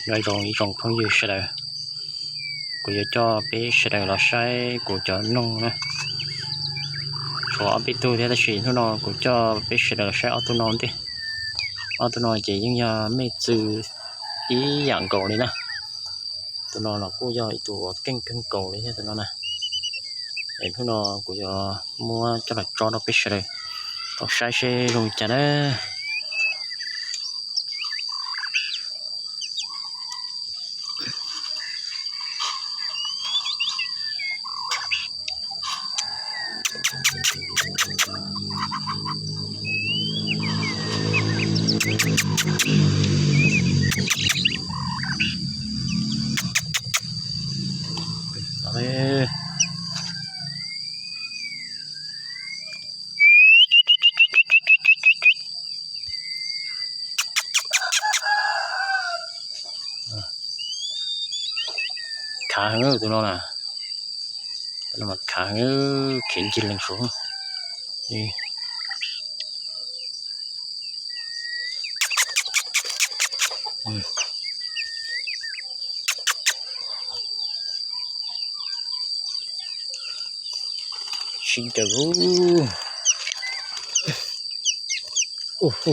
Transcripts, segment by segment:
内容一种朋友识的，我要叫别识的老师，我叫弄呢。说别多的学ทุนอกูจะไป识的老师เอาตัวนอนดิเอาตัวนอนจะยังไม่จืออีอย่างเก่าเลยนะตัวนอนเรากูจะอีตัวเก่งๆเก่าเลยใช่ตัวนอนนะไอ้ทุนอกูจะมัวจะแบบจอเราไป识的ต้องใช้เชลงจะนะเอาเลยขาเหือตัวนอนน่ะแล้วมันขาเหือเข็นกินแรงสูงนี่ชิงจะรู้โอ้โห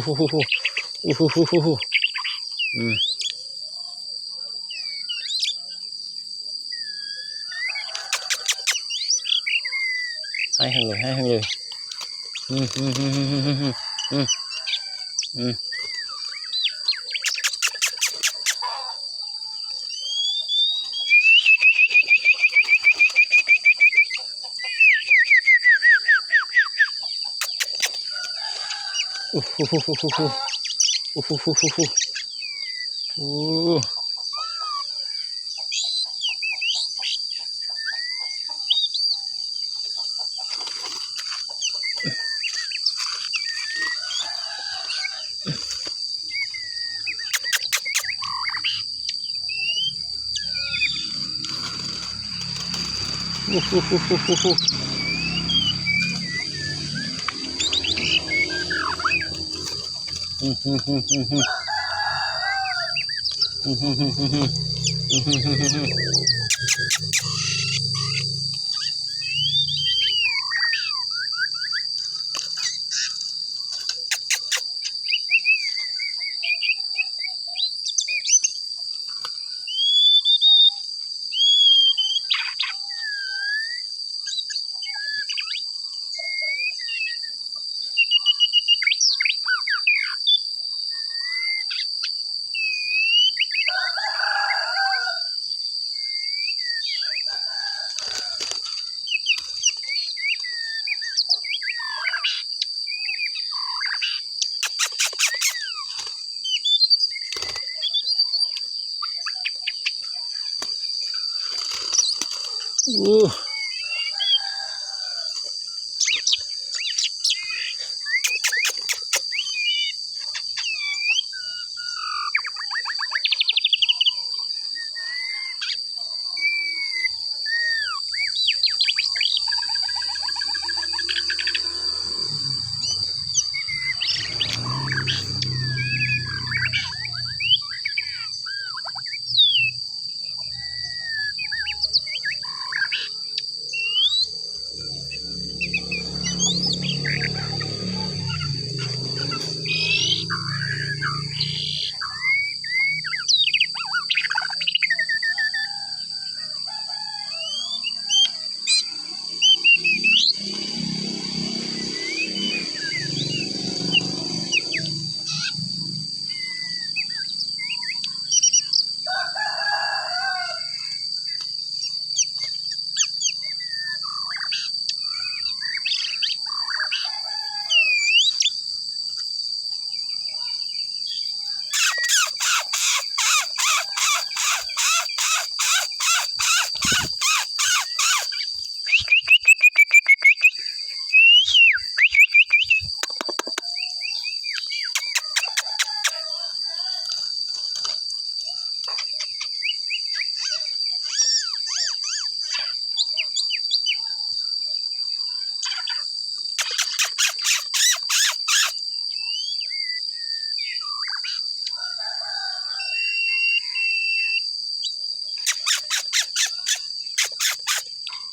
ให้เลย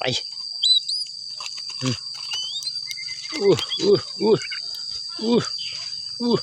ไปอู้อู้อู้อู้อู้